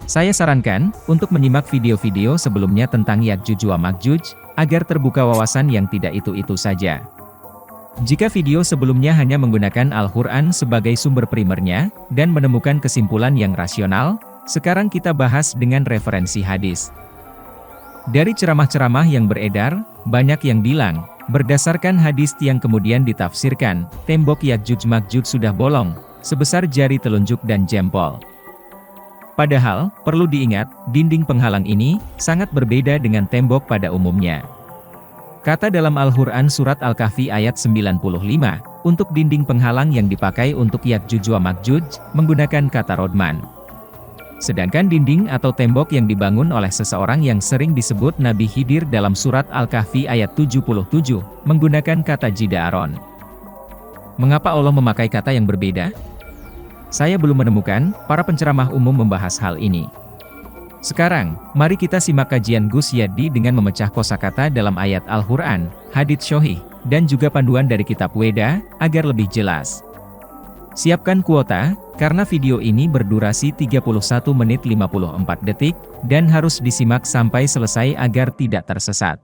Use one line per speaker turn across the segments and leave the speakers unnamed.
Saya sarankan untuk menyimak video-video sebelumnya tentang Ya'juj wa Ma'juj, agar terbuka wawasan yang tidak itu-itu saja. Jika video sebelumnya hanya menggunakan Al-Quran sebagai sumber primernya, dan menemukan kesimpulan yang rasional, sekarang kita bahas dengan referensi hadis. Dari ceramah-ceramah yang beredar, banyak yang bilang, berdasarkan hadis yang kemudian ditafsirkan, tembok Ya'juj Ma'juj sudah bolong, sebesar jari telunjuk dan jempol. Padahal, perlu diingat, dinding penghalang ini sangat berbeda dengan tembok pada umumnya. Kata dalam Al-Quran Surat Al-Kahfi ayat 95, untuk dinding penghalang yang dipakai untuk Ya'juj wa Ma'juj, menggunakan kata rodman. Sedangkan dinding atau tembok yang dibangun oleh seseorang yang sering disebut Nabi Khidir dalam Surat Al-Kahfi ayat 77, menggunakan kata jida'aron. Mengapa Allah memakai kata yang berbeda? Saya belum menemukan para penceramah umum membahas hal ini. Sekarang, mari kita simak kajian Gus Yadi dengan memecah kosakata dalam ayat Al-Quran, hadits Sahih, dan juga panduan dari kitab Weda, agar lebih jelas. Siapkan kuota, karena video ini berdurasi 31 menit 54 detik, dan harus disimak sampai selesai agar tidak tersesat.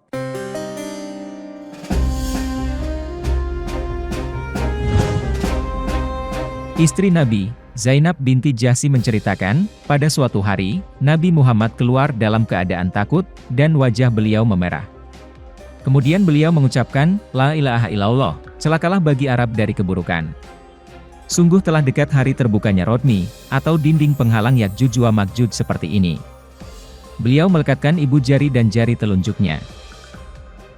Istri Nabi, Zainab binti Jahsy menceritakan, pada suatu hari, Nabi Muhammad keluar dalam keadaan takut, dan wajah beliau memerah. Kemudian beliau mengucapkan, La ilaha illallah, celakalah bagi Arab dari keburukan. Sungguh telah dekat hari terbukanya rodmi, atau dinding penghalang Ya'juj wa Ma'juj seperti ini. Beliau melekatkan ibu jari dan jari telunjuknya.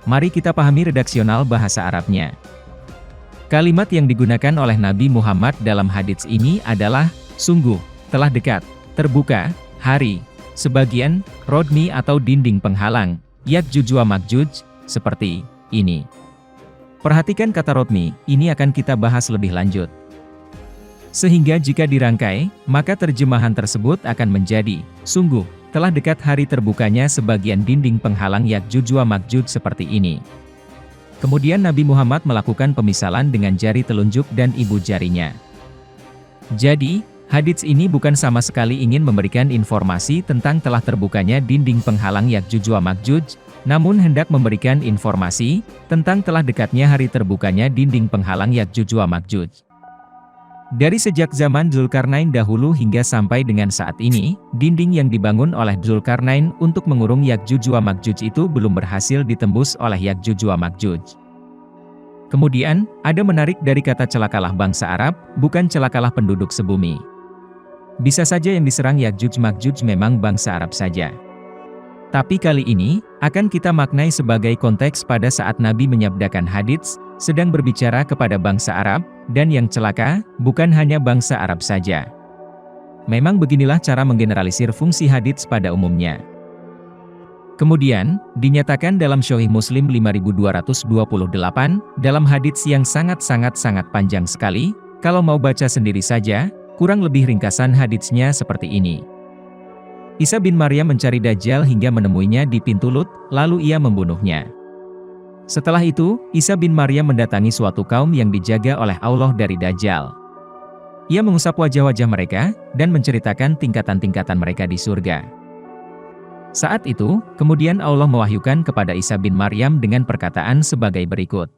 Mari kita pahami redaksional bahasa Arabnya. Kalimat yang digunakan oleh Nabi Muhammad dalam hadits ini adalah, sungguh, telah dekat, terbuka, hari, sebagian, rodmi atau dinding penghalang, Ya'juj wa Ma'juj, seperti ini. Perhatikan kata rodmi, ini akan kita bahas lebih lanjut. Sehingga jika dirangkai, maka terjemahan tersebut akan menjadi, sungguh, telah dekat hari terbukanya sebagian dinding penghalang Ya'juj wa Ma'juj seperti ini. Kemudian Nabi Muhammad melakukan pemisalan dengan jari telunjuk dan ibu jarinya. Jadi, hadits ini bukan sama sekali ingin memberikan informasi tentang telah terbukanya dinding penghalang Ya'juj wa Ma'juj, namun hendak memberikan informasi tentang telah dekatnya hari terbukanya dinding penghalang Ya'juj wa Ma'juj. Dari sejak zaman Dzulkarnain dahulu hingga sampai dengan saat ini, dinding yang dibangun oleh Dzulkarnain untuk mengurung Ya'juj wa Ma'juj itu belum berhasil ditembus oleh Ya'juj wa Ma'juj. Kemudian, ada menarik dari kata celakalah bangsa Arab, bukan celakalah penduduk sebumi. Bisa saja yang diserang Ya'juj Ma'juj memang bangsa Arab saja. Tapi kali ini, akan kita maknai sebagai konteks pada saat Nabi menyabdakan hadits, sedang berbicara kepada bangsa Arab, dan yang celaka, bukan hanya bangsa Arab saja. Memang beginilah cara menggeneralisir fungsi hadits pada umumnya. Kemudian, dinyatakan dalam Sahih Muslim 5228, dalam hadits yang sangat-sangat panjang sekali, kalau mau baca sendiri saja, kurang lebih ringkasan haditsnya seperti ini. Isa bin Maryam mencari Dajjal hingga menemuinya di pintu Lut, lalu ia membunuhnya. Setelah itu, Isa bin Maryam mendatangi suatu kaum yang dijaga oleh Allah dari Dajjal. Ia mengusap wajah-wajah mereka, dan menceritakan tingkatan-tingkatan mereka di surga. Saat itu, kemudian Allah mewahyukan kepada Isa bin Maryam dengan perkataan sebagai berikut.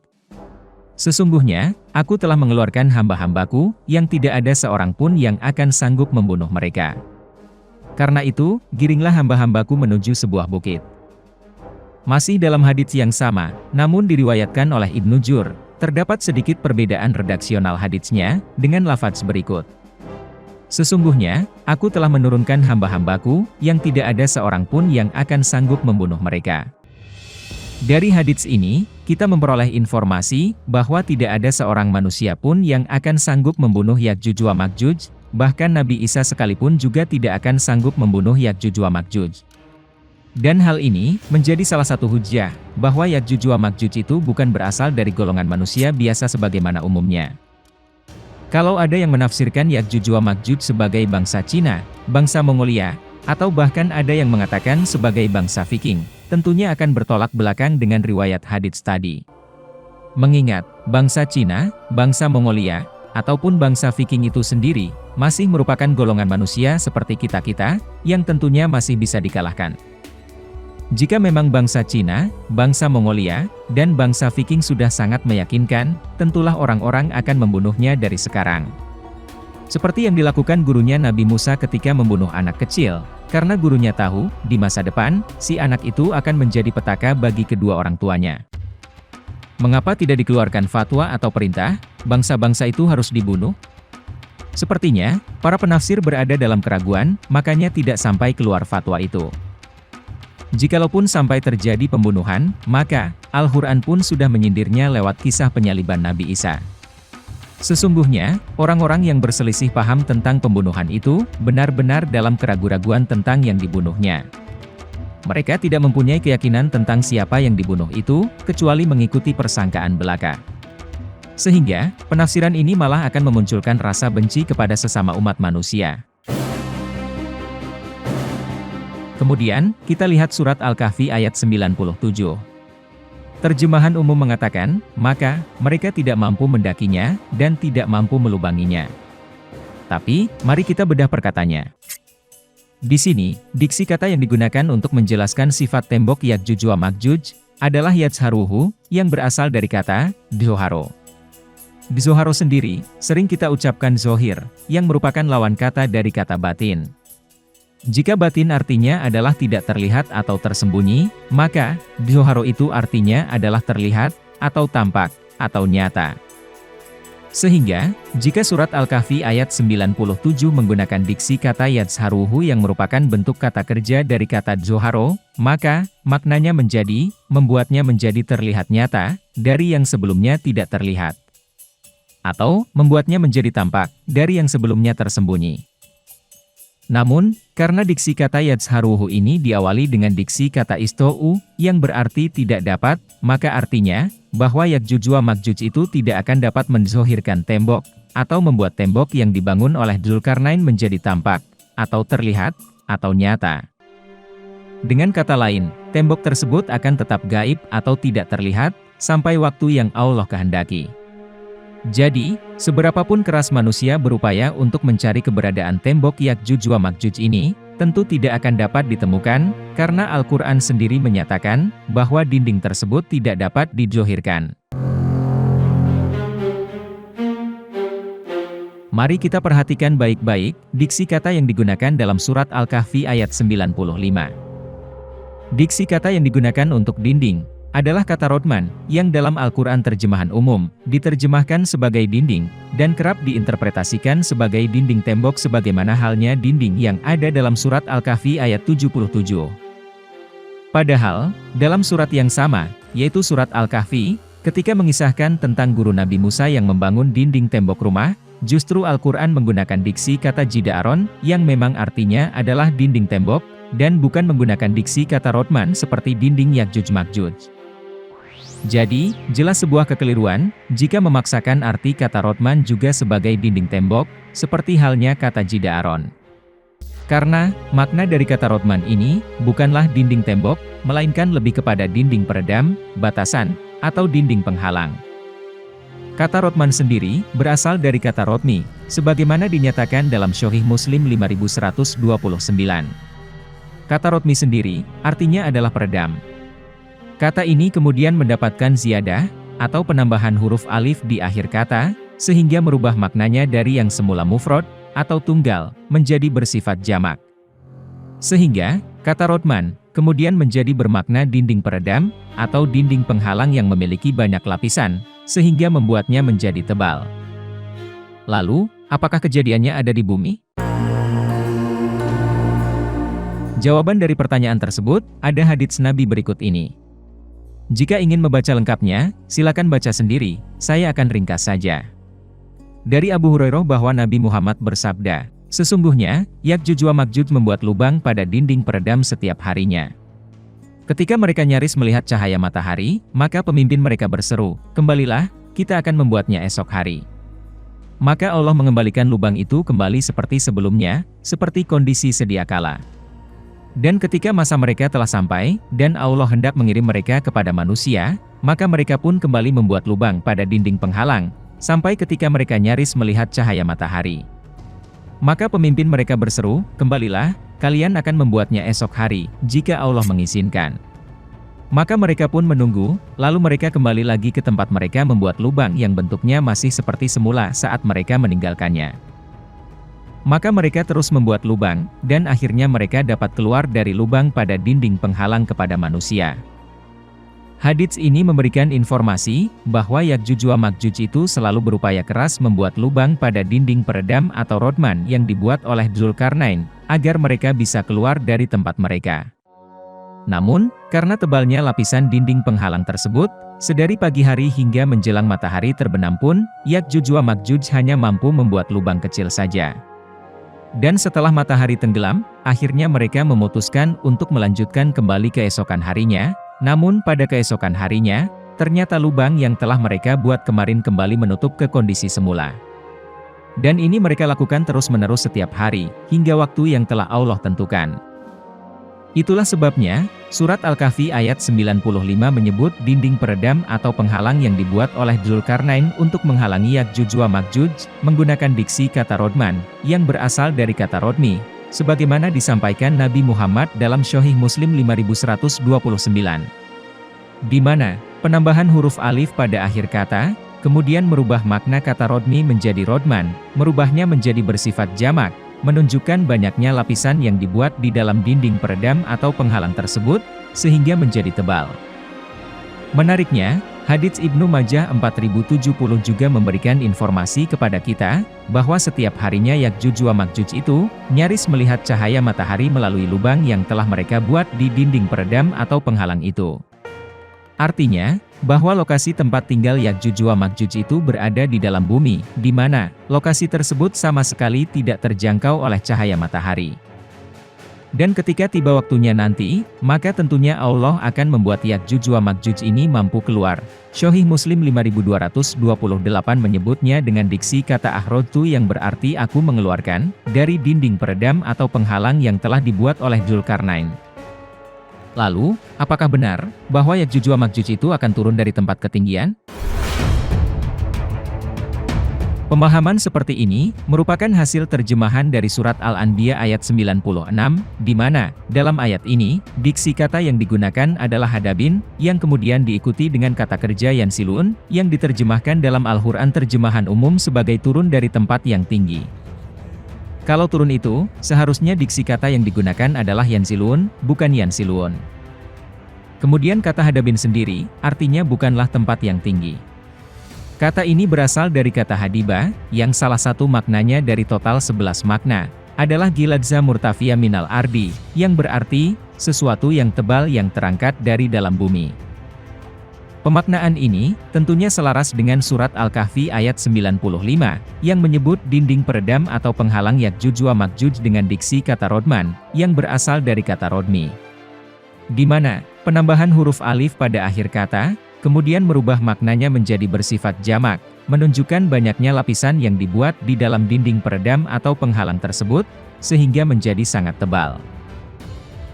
Sesungguhnya, aku telah mengeluarkan hamba-hambaku, yang tidak ada seorang pun yang akan sanggup membunuh mereka. Karena itu, giringlah hamba-hambaku menuju sebuah bukit. Masih dalam hadits yang sama, namun diriwayatkan oleh Ibnu Jur, terdapat sedikit perbedaan redaksional haditsnya, dengan lafadz berikut. Sesungguhnya, aku telah menurunkan hamba-hambaku, yang tidak ada seorang pun yang akan sanggup membunuh mereka. Dari hadits ini, kita memperoleh informasi, bahwa tidak ada seorang manusia pun yang akan sanggup membunuh Ya'juj wa Ma'juj, bahkan Nabi Isa sekalipun juga tidak akan sanggup membunuh Ya'juj wa Ma'juj. Dan hal ini, menjadi salah satu hujjah, bahwa Ya'juj wa Ma'juj itu bukan berasal dari golongan manusia biasa sebagaimana umumnya. Kalau ada yang menafsirkan Ya'juj wa Ma'juj sebagai bangsa Cina, bangsa Mongolia, atau bahkan ada yang mengatakan sebagai bangsa Viking, tentunya akan bertolak belakang dengan riwayat hadits tadi. Mengingat, bangsa Cina, bangsa Mongolia, ataupun bangsa Viking itu sendiri, masih merupakan golongan manusia seperti kita-kita, yang tentunya masih bisa dikalahkan. Jika memang bangsa Cina, bangsa Mongolia, dan bangsa Viking sudah sangat meyakinkan, tentulah orang-orang akan membunuhnya dari sekarang. Seperti yang dilakukan gurunya Nabi Musa ketika membunuh anak kecil, karena gurunya tahu, di masa depan, si anak itu akan menjadi petaka bagi kedua orang tuanya. Mengapa tidak dikeluarkan fatwa atau perintah, bangsa-bangsa itu harus dibunuh? Sepertinya, para penafsir berada dalam keraguan, makanya tidak sampai keluar fatwa itu. Jikalaupun sampai terjadi pembunuhan, maka, Al-Quran pun sudah menyindirnya lewat kisah penyaliban Nabi Isa. Sesungguhnya, orang-orang yang berselisih paham tentang pembunuhan itu, benar-benar dalam keraguan-raguan tentang yang dibunuhnya. Mereka tidak mempunyai keyakinan tentang siapa yang dibunuh itu, kecuali mengikuti persangkaan belaka. Sehingga, penafsiran ini malah akan memunculkan rasa benci kepada sesama umat manusia. Kemudian, kita lihat surat Al-Kahfi ayat 97. Terjemahan umum mengatakan, maka, mereka tidak mampu mendakinya, dan tidak mampu melubanginya. Tapi, mari kita bedah perkataannya. Di sini, diksi kata yang digunakan untuk menjelaskan sifat tembok Ya'juj wa Ma'juj adalah Yazharuhu, yang berasal dari kata Dzoharo. Dzoharo sendiri, sering kita ucapkan zohir, yang merupakan lawan kata dari kata batin. Jika batin artinya adalah tidak terlihat atau tersembunyi, maka Dzoharo itu artinya adalah terlihat, atau tampak, atau nyata. Sehingga, jika surat Al-Kahfi ayat 97 menggunakan diksi kata Yazharuhu yang merupakan bentuk kata kerja dari kata Dzoharo, maka, maknanya menjadi, membuatnya menjadi terlihat nyata, dari yang sebelumnya tidak terlihat. Atau, membuatnya menjadi tampak, dari yang sebelumnya tersembunyi. Namun, karena diksi kata Yazharuhu ini diawali dengan diksi kata isto'u, yang berarti tidak dapat, maka artinya, bahwa Ya'juj wa Ma'juj itu tidak akan dapat menzohirkan tembok, atau membuat tembok yang dibangun oleh Dzulkarnain menjadi tampak, atau terlihat, atau nyata. Dengan kata lain, tembok tersebut akan tetap gaib atau tidak terlihat, sampai waktu yang Allah kehendaki. Jadi, seberapapun keras manusia berupaya untuk mencari keberadaan tembok Ya'juj wa Ma'juj ini, tentu tidak akan dapat ditemukan, karena Al-Quran sendiri menyatakan, bahwa dinding tersebut tidak dapat dizohirkan. Mari kita perhatikan baik-baik, diksi kata yang digunakan dalam surat Al-Kahfi ayat 95. Diksi kata yang digunakan untuk dinding, adalah kata rodman, yang dalam Al-Quran terjemahan umum, diterjemahkan sebagai dinding, dan kerap diinterpretasikan sebagai dinding tembok sebagaimana halnya dinding yang ada dalam surat Al-Kahfi ayat 77. Padahal, dalam surat yang sama, yaitu surat Al-Kahfi, ketika mengisahkan tentang guru Nabi Musa yang membangun dinding tembok rumah, justru Al-Quran menggunakan diksi kata jida'aron, yang memang artinya adalah dinding tembok, dan bukan menggunakan diksi kata rodman seperti dinding Ya'juj Ma'juj. Jadi, jelas sebuah kekeliruan, jika memaksakan arti kata rodman juga sebagai dinding tembok, seperti halnya kata jida'aron. Karena, makna dari kata rodman ini, bukanlah dinding tembok, melainkan lebih kepada dinding peredam, batasan, atau dinding penghalang. Kata rodman sendiri, berasal dari kata rodmi, sebagaimana dinyatakan dalam Sahih Muslim 5129. Kata rodmi sendiri, artinya adalah peredam. Kata ini kemudian mendapatkan ziyadah, atau penambahan huruf alif di akhir kata, sehingga merubah maknanya dari yang semula mufrad, atau tunggal, menjadi bersifat jamak. Sehingga, kata rodman, kemudian menjadi bermakna dinding peredam, atau dinding penghalang yang memiliki banyak lapisan, sehingga membuatnya menjadi tebal. Lalu, apakah kejadiannya ada di bumi? Jawaban dari pertanyaan tersebut, ada hadits Nabi berikut ini. Jika ingin membaca lengkapnya, silakan baca sendiri, saya akan ringkas saja. Dari Abu Hurairah bahwa Nabi Muhammad bersabda, sesungguhnya, Ya'juj wa Ma'juj membuat lubang pada dinding peredam setiap harinya. Ketika mereka nyaris melihat cahaya matahari, maka pemimpin mereka berseru, kembalilah, kita akan membuatnya esok hari. Maka Allah mengembalikan lubang itu kembali seperti sebelumnya, seperti kondisi sedia kala. Dan ketika masa mereka telah sampai, dan Allah hendak mengirim mereka kepada manusia, maka mereka pun kembali membuat lubang pada dinding penghalang, sampai ketika mereka nyaris melihat cahaya matahari. Maka pemimpin mereka berseru, "Kembalilah, kalian akan membuatnya esok hari, jika Allah mengizinkan." Maka mereka pun menunggu, lalu mereka kembali lagi ke tempat mereka membuat lubang yang bentuknya masih seperti semula saat mereka meninggalkannya. Maka mereka terus membuat lubang, dan akhirnya mereka dapat keluar dari lubang pada dinding penghalang kepada manusia. Hadits ini memberikan informasi, bahwa Ya'juj wa Ma'juj itu selalu berupaya keras membuat lubang pada dinding peredam atau rodman yang dibuat oleh Dzulkarnain, agar mereka bisa keluar dari tempat mereka. Namun, karena tebalnya lapisan dinding penghalang tersebut, sedari pagi hari hingga menjelang matahari terbenam pun, Ya'juj wa Ma'juj hanya mampu membuat lubang kecil saja. Dan setelah matahari tenggelam, akhirnya mereka memutuskan untuk melanjutkan kembali keesokan harinya, namun pada keesokan harinya, ternyata lubang yang telah mereka buat kemarin kembali menutup ke kondisi semula. Dan ini mereka lakukan terus-menerus setiap hari, hingga waktu yang telah Allah tentukan. Itulah sebabnya, surat Al-Kahfi ayat 95 menyebut dinding peredam atau penghalang yang dibuat oleh Dzulkarnain untuk menghalangi Ya'juj wa Ma'juj, menggunakan diksi kata rodman, yang berasal dari kata rodmi, sebagaimana disampaikan Nabi Muhammad dalam Sahih Muslim 5129. Di mana, penambahan huruf alif pada akhir kata, kemudian merubah makna kata rodmi menjadi rodman, merubahnya menjadi bersifat jamak, menunjukkan banyaknya lapisan yang dibuat di dalam dinding peredam atau penghalang tersebut, sehingga menjadi tebal. Menariknya, hadits Ibnu Majah 4070 juga memberikan informasi kepada kita, bahwa setiap harinya Ya'juj wa Ma'juj itu, nyaris melihat cahaya matahari melalui lubang yang telah mereka buat di dinding peredam atau penghalang itu. Artinya, bahwa lokasi tempat tinggal Ya'juj wa Ma'juj itu berada di dalam bumi, di mana lokasi tersebut sama sekali tidak terjangkau oleh cahaya matahari. Dan ketika tiba waktunya nanti, maka tentunya Allah akan membuat Ya'juj wa Ma'juj ini mampu keluar. Sahih Muslim 5228 menyebutnya dengan diksi kata akhrajtu yang berarti aku mengeluarkan, dari dinding peredam atau penghalang yang telah dibuat oleh Dzulkarnain. Lalu, apakah benar, bahwa Ya'juj wa Ma'juj itu akan turun dari tempat ketinggian? Pemahaman seperti ini, merupakan hasil terjemahan dari surat Al-Anbiya ayat 96, di mana, dalam ayat ini, diksi kata yang digunakan adalah hadabin, yang kemudian diikuti dengan kata kerja yansilun, yang diterjemahkan dalam Al-Quran terjemahan umum sebagai turun dari tempat yang tinggi. Kalau turun itu, seharusnya diksi kata yang digunakan adalah yansilun, bukan yansilun. Kemudian kata hadabin sendiri, artinya bukanlah tempat yang tinggi. Kata ini berasal dari kata hadiba, yang salah satu maknanya dari total 11 makna, adalah giladza murtafiya minal ardi, yang berarti, sesuatu yang tebal yang terangkat dari dalam bumi. Pemaknaan ini, tentunya selaras dengan surat Al-Kahfi ayat 95, yang menyebut dinding peredam atau penghalang Ya'juj wa Ma'juj dengan diksi kata rodman, yang berasal dari kata rodmi. Di mana, penambahan huruf alif pada akhir kata, kemudian merubah maknanya menjadi bersifat jamak, menunjukkan banyaknya lapisan yang dibuat di dalam dinding peredam atau penghalang tersebut, sehingga menjadi sangat tebal.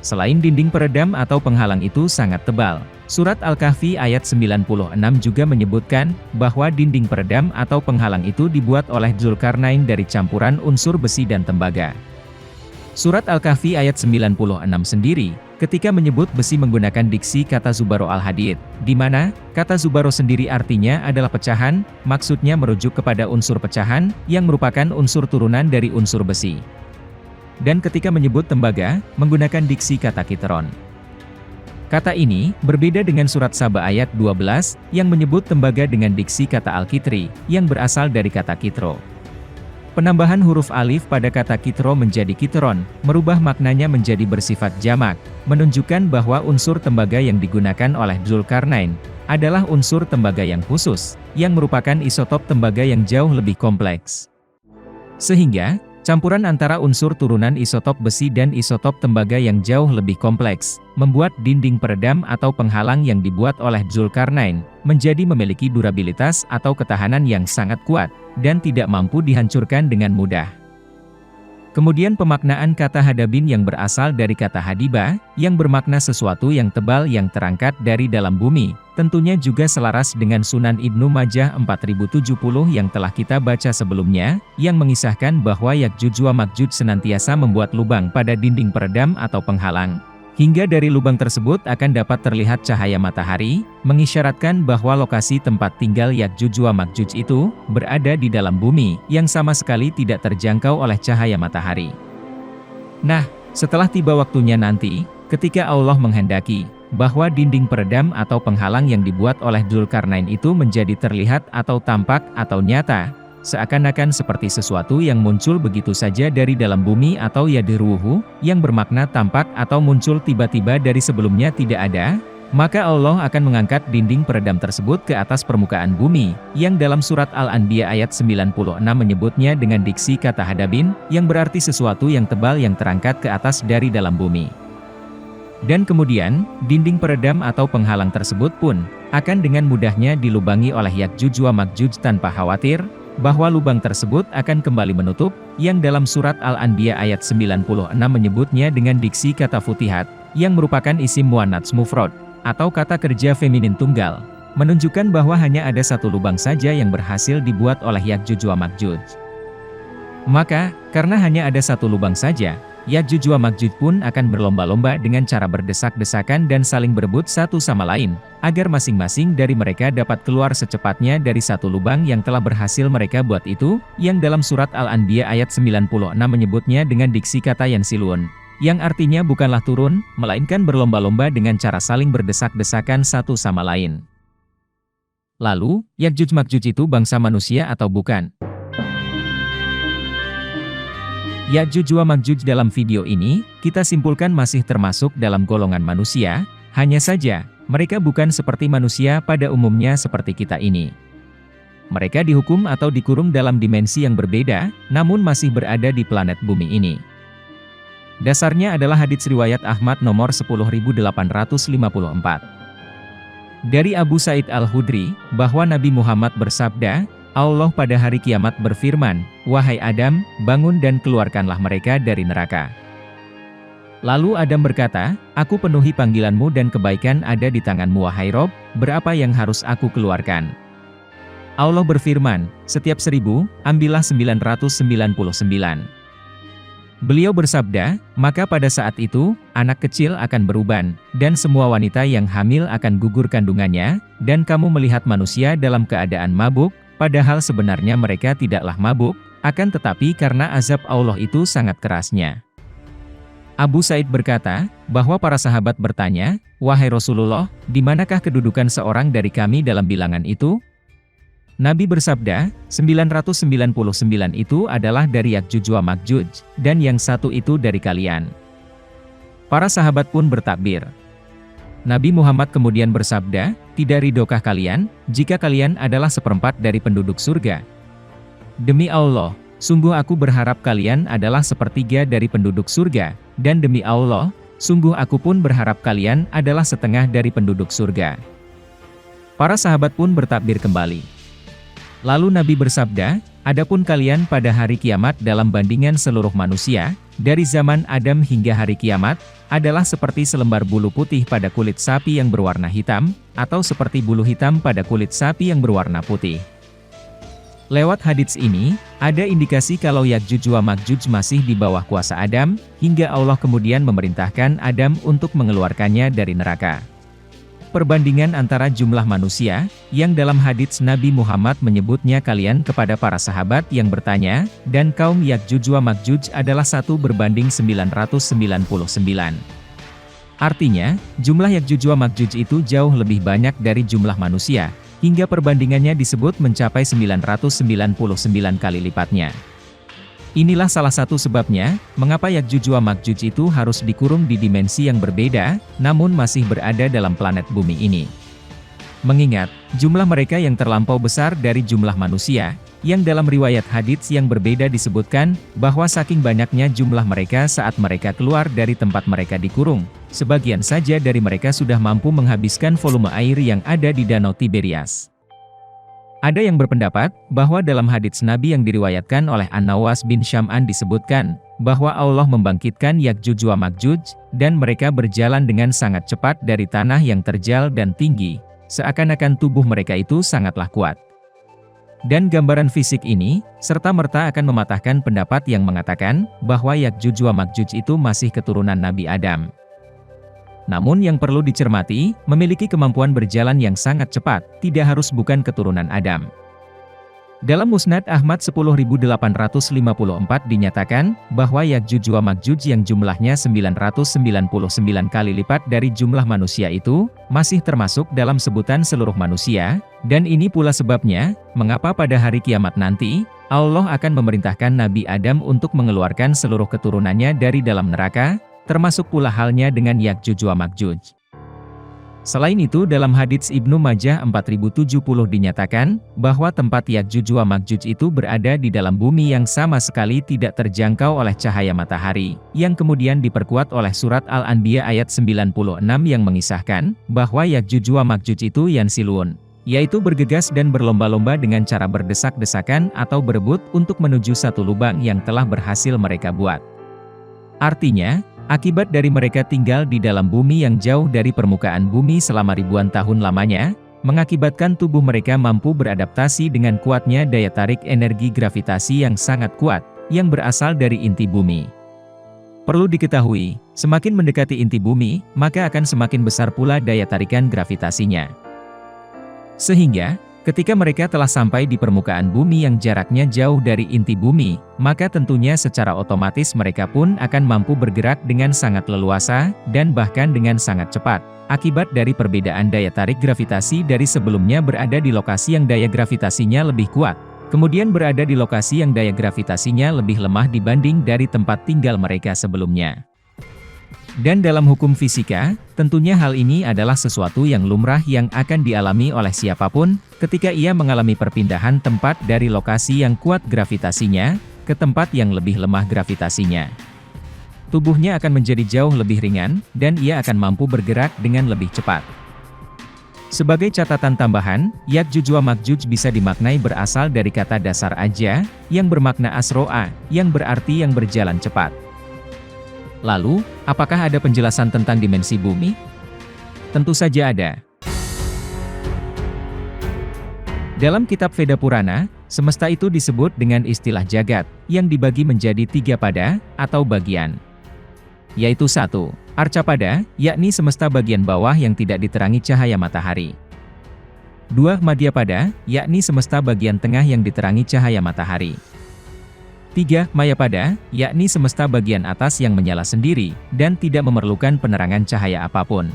Selain dinding peredam atau penghalang itu sangat tebal, surat Al-Kahfi ayat 96 juga menyebutkan, bahwa dinding peredam atau penghalang itu dibuat oleh Dzulkarnain dari campuran unsur besi dan tembaga. Surat Al-Kahfi ayat 96 sendiri, ketika menyebut besi menggunakan diksi kata zubaro al-hadid, di mana, kata zubaro sendiri artinya adalah pecahan, maksudnya merujuk kepada unsur pecahan, yang merupakan unsur turunan dari unsur besi. Dan ketika menyebut tembaga, menggunakan diksi kata kitron. Kata ini, berbeda dengan surat Saba ayat 12, yang menyebut tembaga dengan diksi kata al-kitri, yang berasal dari kata kitro. Penambahan huruf alif pada kata kitro menjadi kitron, merubah maknanya menjadi bersifat jamak, menunjukkan bahwa unsur tembaga yang digunakan oleh Dzulkarnain, adalah unsur tembaga yang khusus, yang merupakan isotop tembaga yang jauh lebih kompleks. Sehingga, campuran antara unsur turunan isotop besi dan isotop tembaga yang jauh lebih kompleks, membuat dinding peredam atau penghalang yang dibuat oleh Dzulkarnain, menjadi memiliki durabilitas atau ketahanan yang sangat kuat, dan tidak mampu dihancurkan dengan mudah. Kemudian pemaknaan kata hadabin yang berasal dari kata hadiba, yang bermakna sesuatu yang tebal yang terangkat dari dalam bumi, tentunya juga selaras dengan Sunan Ibnu Majah 4070 yang telah kita baca sebelumnya, yang mengisahkan bahwa Ya'juj wa Ma'juj senantiasa membuat lubang pada dinding peredam atau penghalang. Hingga dari lubang tersebut akan dapat terlihat cahaya matahari, mengisyaratkan bahwa lokasi tempat tinggal Ya'juj wa Ma'juj itu berada di dalam bumi, yang sama sekali tidak terjangkau oleh cahaya matahari. Nah, setelah tiba waktunya nanti, ketika Allah menghendaki bahwa dinding peredam atau penghalang yang dibuat oleh Dzulkarnain itu menjadi terlihat atau tampak atau nyata, seakan-akan seperti sesuatu yang muncul begitu saja dari dalam bumi atau yadruhu, yang bermakna tampak atau muncul tiba-tiba dari sebelumnya tidak ada, maka Allah akan mengangkat dinding peredam tersebut ke atas permukaan bumi, yang dalam surat Al-Anbiya ayat 96 menyebutnya dengan diksi kata hadabin, yang berarti sesuatu yang tebal yang terangkat ke atas dari dalam bumi. Dan kemudian, dinding peredam atau penghalang tersebut pun akan dengan mudahnya dilubangi oleh Ya'juj wa Ma'juj tanpa khawatir bahwa lubang tersebut akan kembali menutup, yang dalam surat Al-Anbiya ayat 96 menyebutnya dengan diksi kata futihat, yang merupakan isim muannats mufrad, atau kata kerja feminin tunggal, menunjukkan bahwa hanya ada satu lubang saja yang berhasil dibuat oleh Ya'juj wa Ma'juj. Maka, karena hanya ada satu lubang saja, Ya'juj wa Ma'juj pun akan berlomba-lomba dengan cara berdesak-desakan dan saling berebut satu sama lain, agar masing-masing dari mereka dapat keluar secepatnya dari satu lubang yang telah berhasil mereka buat itu, yang dalam surat Al-Anbiya ayat 96 menyebutnya dengan diksi kata yansilun, yang artinya bukanlah turun, melainkan berlomba-lomba dengan cara saling berdesak-desakan satu sama lain. Lalu, Ya'juj Ma'juj itu bangsa manusia atau bukan? Ya'juj wa Ma'juj dalam video ini, kita simpulkan masih termasuk dalam golongan manusia, hanya saja, mereka bukan seperti manusia pada umumnya seperti kita ini. Mereka dihukum atau dikurung dalam dimensi yang berbeda, namun masih berada di planet bumi ini. Dasarnya adalah hadits riwayat Ahmad nomor 10854. Dari Abu Sa'id Al-Khudri, bahwa Nabi Muhammad bersabda, Allah pada hari kiamat berfirman, "Wahai Adam, bangun dan keluarkanlah mereka dari neraka." Lalu Adam berkata, "Aku penuhi panggilanmu dan kebaikan ada di tanganmu wahai Rob, berapa yang harus aku keluarkan?" Allah berfirman, "Setiap 1000, ambillah 999. Beliau bersabda, "Maka pada saat itu, anak kecil akan beruban, dan semua wanita yang hamil akan gugur kandungannya, dan kamu melihat manusia dalam keadaan mabuk, padahal sebenarnya mereka tidaklah mabuk, akan tetapi karena azab Allah itu sangat kerasnya." Abu Sa'id berkata, bahwa para sahabat bertanya, "Wahai Rasulullah, di manakah kedudukan seorang dari kami dalam bilangan itu?" Nabi bersabda, 999 itu adalah dari Ya'juj wa Ma'juj, dan yang satu itu dari kalian. Para sahabat pun bertakbir. Nabi Muhammad kemudian bersabda, "Tidak ridhokah kalian, jika kalian adalah seperempat dari penduduk surga? Demi Allah, sungguh aku berharap kalian adalah sepertiga dari penduduk surga, dan demi Allah, sungguh aku pun berharap kalian adalah setengah dari penduduk surga." Para sahabat pun bertakbir kembali. Lalu Nabi bersabda, "Adapun kalian pada hari kiamat dalam bandingan seluruh manusia, dari zaman Adam hingga hari kiamat, adalah seperti selembar bulu putih pada kulit sapi yang berwarna hitam, atau seperti bulu hitam pada kulit sapi yang berwarna putih." Lewat hadits ini, ada indikasi kalau Ya'juj wa Ma'juj masih di bawah kuasa Adam, hingga Allah kemudian memerintahkan Adam untuk mengeluarkannya dari neraka. Perbandingan antara jumlah manusia, yang dalam hadits Nabi Muhammad menyebutnya kalian kepada para sahabat yang bertanya, dan kaum Ya'juj wa Ma'juj adalah 1 berbanding 999. Artinya, jumlah Ya'juj wa Ma'juj itu jauh lebih banyak dari jumlah manusia, hingga perbandingannya disebut mencapai 999 kali lipatnya. Inilah salah satu sebabnya, mengapa Ya'juj wa Ma'juj itu harus dikurung di dimensi yang berbeda, namun masih berada dalam planet bumi ini. Mengingat, jumlah mereka yang terlampau besar dari jumlah manusia, yang dalam riwayat hadits yang berbeda disebutkan, bahwa saking banyaknya jumlah mereka saat mereka keluar dari tempat mereka dikurung, sebagian saja dari mereka sudah mampu menghabiskan volume air yang ada di Danau Tiberias. Ada yang berpendapat, bahwa dalam hadits Nabi yang diriwayatkan oleh An-Nawas bin Syam'an disebutkan, bahwa Allah membangkitkan Ya'juj wa Ma'juj, dan mereka berjalan dengan sangat cepat dari tanah yang terjal dan tinggi, seakan-akan tubuh mereka itu sangatlah kuat. Dan gambaran fisik ini, serta-merta akan mematahkan pendapat yang mengatakan, bahwa Ya'juj wa Ma'juj itu masih keturunan Nabi Adam. Namun yang perlu dicermati, memiliki kemampuan berjalan yang sangat cepat, tidak harus bukan keturunan Adam. Dalam Musnad Ahmad 10.854 dinyatakan, bahwa Ya'juj wa Ma'juj yang jumlahnya 999 kali lipat dari jumlah manusia itu, masih termasuk dalam sebutan seluruh manusia, dan ini pula sebabnya, mengapa pada hari kiamat nanti, Allah akan memerintahkan Nabi Adam untuk mengeluarkan seluruh keturunannya dari dalam neraka, termasuk pula halnya dengan Ya'juj wa Ma'juj. Selain itu dalam hadits Ibnu Majah 4070 dinyatakan, bahwa tempat Ya'juj wa Ma'juj itu berada di dalam bumi yang sama sekali tidak terjangkau oleh cahaya matahari, yang kemudian diperkuat oleh surat Al-Anbiya ayat 96 yang mengisahkan, bahwa Ya'juj wa Ma'juj itu yansilun, yaitu bergegas dan berlomba-lomba dengan cara berdesak-desakan atau berebut untuk menuju satu lubang yang telah berhasil mereka buat. Artinya, akibat dari mereka tinggal di dalam bumi yang jauh dari permukaan bumi selama ribuan tahun lamanya, mengakibatkan tubuh mereka mampu beradaptasi dengan kuatnya daya tarik energi gravitasi yang sangat kuat, yang berasal dari inti bumi. Perlu diketahui, semakin mendekati inti bumi, maka akan semakin besar pula daya tarikan gravitasinya. Sehingga, ketika mereka telah sampai di permukaan bumi yang jaraknya jauh dari inti bumi, maka tentunya secara otomatis mereka pun akan mampu bergerak dengan sangat leluasa, dan bahkan dengan sangat cepat, akibat dari perbedaan daya tarik gravitasi dari sebelumnya berada di lokasi yang daya gravitasinya lebih kuat, kemudian berada di lokasi yang daya gravitasinya lebih lemah dibanding dari tempat tinggal mereka sebelumnya. Dan dalam hukum fisika, tentunya hal ini adalah sesuatu yang lumrah yang akan dialami oleh siapapun, ketika ia mengalami perpindahan tempat dari lokasi yang kuat gravitasinya, ke tempat yang lebih lemah gravitasinya. Tubuhnya akan menjadi jauh lebih ringan, dan ia akan mampu bergerak dengan lebih cepat. Sebagai catatan tambahan, Ya'juj wa Ma'juj bisa dimaknai berasal dari kata dasar aja, yang bermakna asro'a, yang berarti yang berjalan cepat. Lalu, apakah ada penjelasan tentang dimensi bumi? Tentu saja ada. Dalam kitab Veda Purana, semesta itu disebut dengan istilah jagat, yang dibagi menjadi 3 pada, atau bagian. Yaitu 1. Arcapada, yakni semesta bagian bawah yang tidak diterangi cahaya matahari. 2. Madhyapada, yakni semesta bagian tengah yang diterangi cahaya matahari. 3. Mayapada, yakni semesta bagian atas yang menyala sendiri, dan tidak memerlukan penerangan cahaya apapun.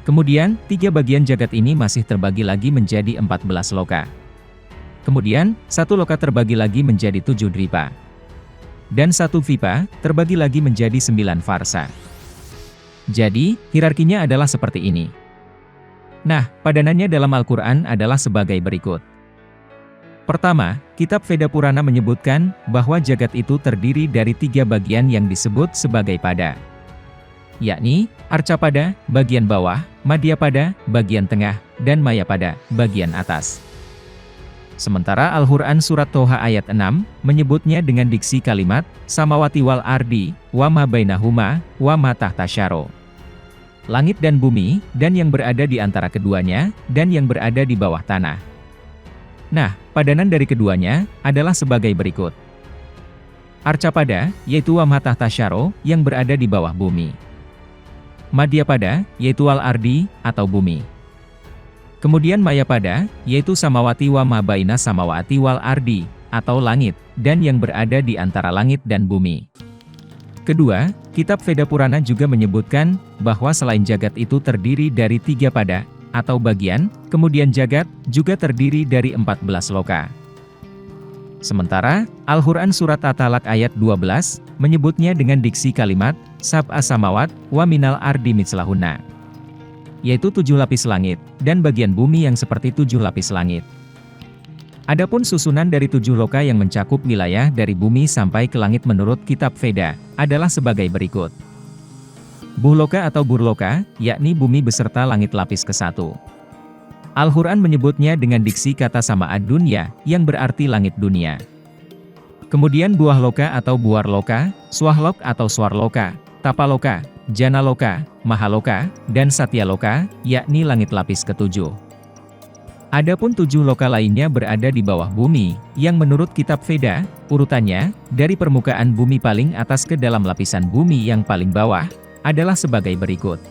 Kemudian, 3 bagian jagat ini masih terbagi lagi menjadi 14 loka. Kemudian, 1 loka terbagi lagi menjadi 7 dripa. Dan 1 vipa, terbagi lagi menjadi 9 farsa. Jadi, hierarkinya adalah seperti ini. Nah, padanannya dalam Al-Quran adalah sebagai berikut. Pertama, kitab Veda Purana menyebutkan bahwa jagat itu terdiri dari 3 bagian yang disebut sebagai pada. Yakni, Arcapada, bagian bawah, Madhyapada, bagian tengah, dan Mayapada, bagian atas. Sementara Al-Quran Surat Toha ayat 6, menyebutnya dengan diksi kalimat, Samawati wal ardi, wa ma bainahuma, wa ma tahta syaro. Langit dan bumi, dan yang berada di antara keduanya, dan yang berada di bawah tanah. Nah, padanan dari keduanya, adalah sebagai berikut. Arcapada, yaitu wa ma tahta syaro, yang berada di bawah bumi. Madhyapada, yaitu al-ardi, atau bumi. Kemudian Mayapada, yaitu samawati wa ma baina samawati wal ardi, atau langit, dan yang berada di antara langit dan bumi. Kedua, kitab Veda Purana juga menyebutkan, bahwa selain jagat itu terdiri dari 3 pada, atau bagian, kemudian jagat, juga terdiri dari 14 loka. Sementara, Al-Quran Surat At-Talaq ayat 12, menyebutnya dengan diksi kalimat, Sab'a samawat, wa minal ardi mitslahunna. Yaitu 7 lapis langit, dan bagian bumi yang seperti 7 lapis langit. Adapun susunan dari 7 loka yang mencakup wilayah dari bumi sampai ke langit menurut kitab Veda, adalah sebagai berikut. Buhloka atau burloka, yakni bumi beserta langit lapis ke-1. Al-Quran menyebutnya dengan diksi kata sama ad-dunya, yang berarti langit dunia. Kemudian buah loka atau buar loka, swahlok atau swarloka, tapaloka, janaloka, mahaloka, dan satyaloka, yakni langit lapis ketujuh. Adapun 7 loka lainnya berada di bawah bumi, yang menurut kitab Veda, urutannya, dari permukaan bumi paling atas ke dalam lapisan bumi yang paling bawah, adalah sebagai berikut.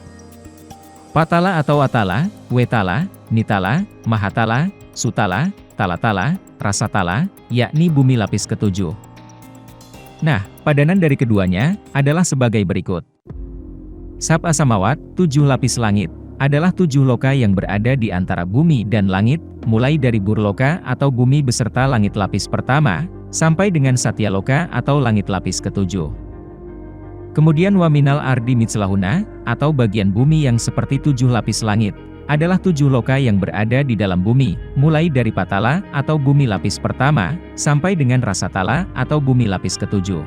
Patala atau Atala, Wetala, Nitala, Mahatala, Sutala, Talatala, Rasatala, yakni bumi lapis ketujuh. Nah, padanan dari keduanya, adalah sebagai berikut. Sab'a Samawat, 7 lapis langit, adalah 7 loka yang berada di antara bumi dan langit, mulai dari Burloka atau bumi beserta langit lapis pertama, sampai dengan Satyaloka atau langit lapis ketujuh. Kemudian Waminal Ardi Mitslahuna, atau bagian bumi yang seperti 7 lapis langit, adalah 7 loka yang berada di dalam bumi, mulai dari Patala atau bumi lapis pertama, sampai dengan Rasatala atau bumi lapis ketujuh.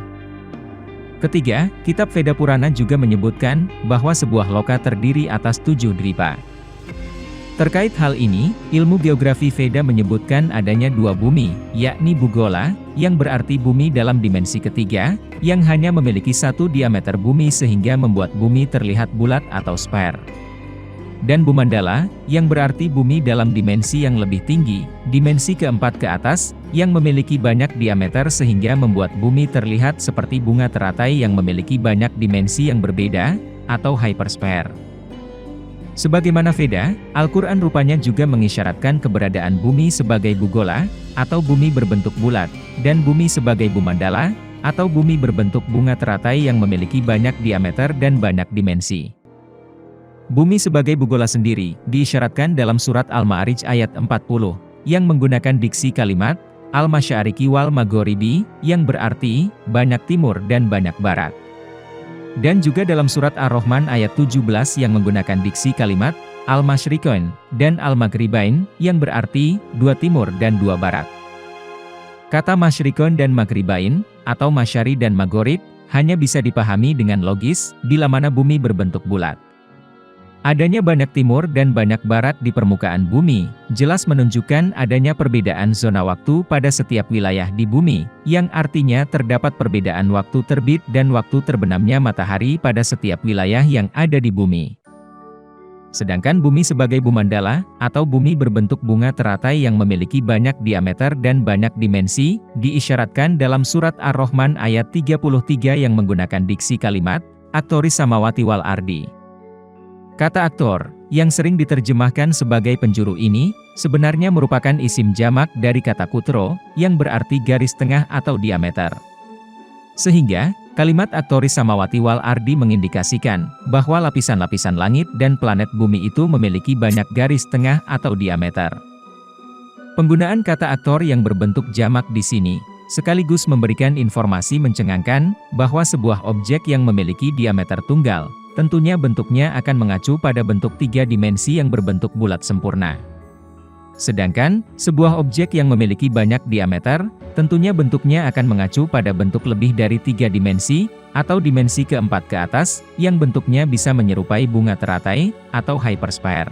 Ketiga, kitab Veda Purana juga menyebutkan bahwa sebuah loka terdiri atas 7 dwipa. Terkait hal ini, ilmu geografi Veda menyebutkan adanya 2 bumi, yakni Bugola, yang berarti bumi dalam dimensi ketiga, yang hanya memiliki 1 diameter bumi sehingga membuat bumi terlihat bulat atau sphere. Dan Bumandala, yang berarti bumi dalam dimensi yang lebih tinggi, dimensi keempat ke atas, yang memiliki banyak diameter sehingga membuat bumi terlihat seperti bunga teratai yang memiliki banyak dimensi yang berbeda, atau hypersphere. Sebagaimana Veda, Al-Quran rupanya juga mengisyaratkan keberadaan bumi sebagai Bugola, atau bumi berbentuk bulat, dan bumi sebagai Bumandala, atau bumi berbentuk bunga teratai yang memiliki banyak diameter dan banyak dimensi. Bumi sebagai Bugola sendiri, diisyaratkan dalam surat Al-Ma'arij ayat 40, yang menggunakan diksi kalimat, Al-Masyariki wal Maghoribi, yang berarti, banyak timur dan banyak barat. Dan juga dalam surat Ar-Rahman ayat 17 yang menggunakan diksi kalimat, Al-Masyrikoin, dan Al-Maghribain, yang berarti, 2 timur dan 2 barat. Kata Masyrikon dan Maghribain, atau Masyari dan Maghrib, hanya bisa dipahami dengan logis, bila mana bumi berbentuk bulat. Adanya banyak timur dan banyak barat di permukaan bumi, jelas menunjukkan adanya perbedaan zona waktu pada setiap wilayah di bumi, yang artinya terdapat perbedaan waktu terbit dan waktu terbenamnya matahari pada setiap wilayah yang ada di bumi. Sedangkan bumi sebagai Bumandala, atau bumi berbentuk bunga teratai yang memiliki banyak diameter dan banyak dimensi, diisyaratkan dalam surat Ar-Rahman ayat 33 yang menggunakan diksi kalimat, Aktoris Samawati wal Ardi. Kata aktor, yang sering diterjemahkan sebagai penjuru ini, sebenarnya merupakan isim jamak dari kata kutro, yang berarti garis tengah atau diameter. Sehingga, kalimat Aktoris Samawati wal Ardi mengindikasikan, bahwa lapisan-lapisan langit dan planet bumi itu memiliki banyak garis tengah atau diameter. Penggunaan kata aktor yang berbentuk jamak di sini, sekaligus memberikan informasi mencengangkan, bahwa sebuah objek yang memiliki diameter tunggal, tentunya bentuknya akan mengacu pada bentuk 3 dimensi yang berbentuk bulat sempurna. Sedangkan, sebuah objek yang memiliki banyak diameter, tentunya bentuknya akan mengacu pada bentuk lebih dari 3 dimensi, atau dimensi keempat ke atas, yang bentuknya bisa menyerupai bunga teratai, atau hypersphere.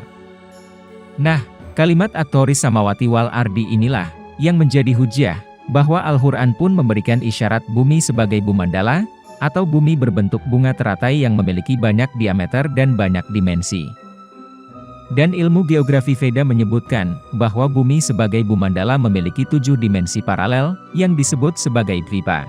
Nah, kalimat Aktoris Samawati wal Ardi inilah, yang menjadi hujjah, bahwa Al-Quran pun memberikan isyarat bumi sebagai Bumandala, atau bumi berbentuk bunga teratai yang memiliki banyak diameter dan banyak dimensi. Dan ilmu geografi Veda menyebutkan, bahwa bumi sebagai Bumandala memiliki 7 dimensi paralel, yang disebut sebagai dwipa.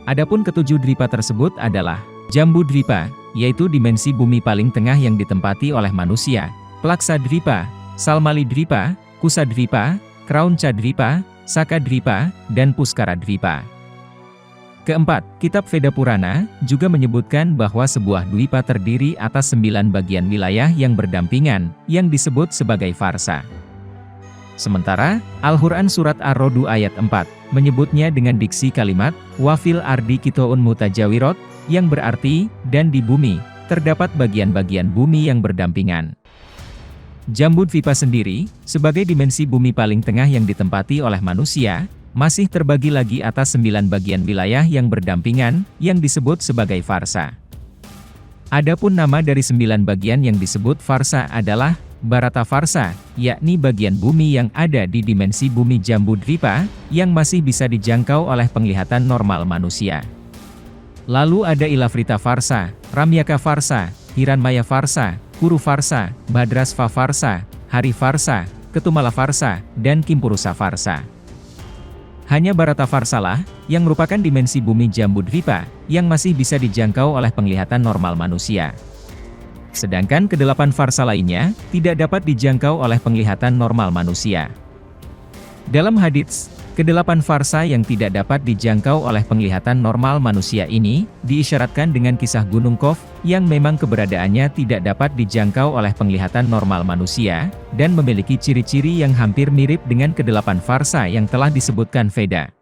Adapun ketujuh dwipa tersebut adalah, Jambu Dwipa, yaitu dimensi bumi paling tengah yang ditempati oleh manusia, Plaksa Dwipa, Salmali Dwipa, Kusa Dwipa, Kraunca Dwipa, Saka Dwipa, dan Puskara Dwipa. Keempat, kitab Veda Purana juga menyebutkan bahwa sebuah dwipa terdiri atas 9 bagian wilayah yang berdampingan, yang disebut sebagai farsa. Sementara, Al-Quran Surat Ar-Rodu ayat 4, menyebutnya dengan diksi kalimat, Wafil ardi kitoun mutajawirot, yang berarti, dan di bumi, terdapat bagian-bagian bumi yang berdampingan. Jambu Dwipa sendiri, sebagai dimensi bumi paling tengah yang ditempati oleh manusia, masih terbagi lagi atas 9 bagian wilayah yang berdampingan, yang disebut sebagai farsa. Adapun nama dari 9 bagian yang disebut farsa adalah, Bharata Varsha, yakni bagian bumi yang ada di dimensi bumi Jambudvipa, yang masih bisa dijangkau oleh penglihatan normal manusia. Lalu ada Ilavrita Varsha, Ramyaka Varsha, Hiranmaya Varsha, Kuru Varsha, Bhadrasva Varsha, Hari Varsha, Ketumala Varsha, dan Kimpurusa Varsha. Hanya Bharata Varsha lah, yang merupakan dimensi bumi Jambudvipa, yang masih bisa dijangkau oleh penglihatan normal manusia. Sedangkan kedelapan Varsha lainnya, tidak dapat dijangkau oleh penglihatan normal manusia. Dalam hadits, kedelapan Varsha yang tidak dapat dijangkau oleh penglihatan normal manusia ini, diisyaratkan dengan kisah Gunung Kov, yang memang keberadaannya tidak dapat dijangkau oleh penglihatan normal manusia, dan memiliki ciri-ciri yang hampir mirip dengan kedelapan Varsha yang telah disebutkan Veda.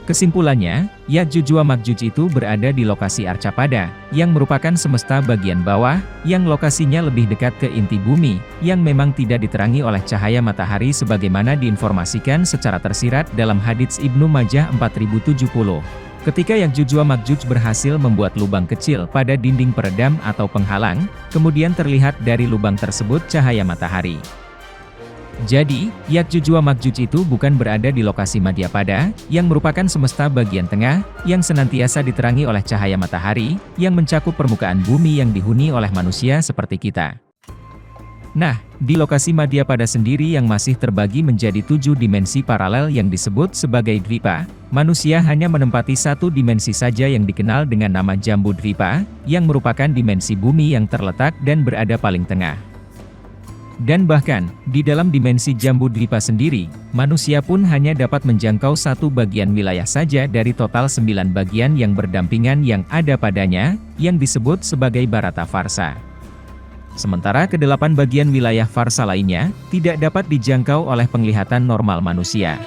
Kesimpulannya, Ya'juj wa Ma'juj itu berada di lokasi Arcapada, yang merupakan semesta bagian bawah, yang lokasinya lebih dekat ke inti bumi, yang memang tidak diterangi oleh cahaya matahari sebagaimana diinformasikan secara tersirat dalam hadits Ibnu Majah 4070. Ketika Ya'juj wa Ma'juj berhasil membuat lubang kecil pada dinding peredam atau penghalang, kemudian terlihat dari lubang tersebut cahaya matahari. Jadi, Ya'juj wa Ma'juj itu bukan berada di lokasi Madhyapada, yang merupakan semesta bagian tengah, yang senantiasa diterangi oleh cahaya matahari, yang mencakup permukaan bumi yang dihuni oleh manusia seperti kita. Nah, di lokasi Madhyapada sendiri yang masih terbagi menjadi 7 dimensi paralel yang disebut sebagai Dwipa, manusia hanya menempati satu dimensi saja yang dikenal dengan nama Jambudvipa, yang merupakan dimensi bumi yang terletak dan berada paling tengah. Dan bahkan, di dalam dimensi Jambudvipa sendiri, manusia pun hanya dapat menjangkau satu bagian wilayah saja dari total 9 bagian yang berdampingan yang ada padanya, yang disebut sebagai Bharata Varsha. Sementara kedelapan bagian wilayah Varsha lainnya, tidak dapat dijangkau oleh penglihatan normal manusia.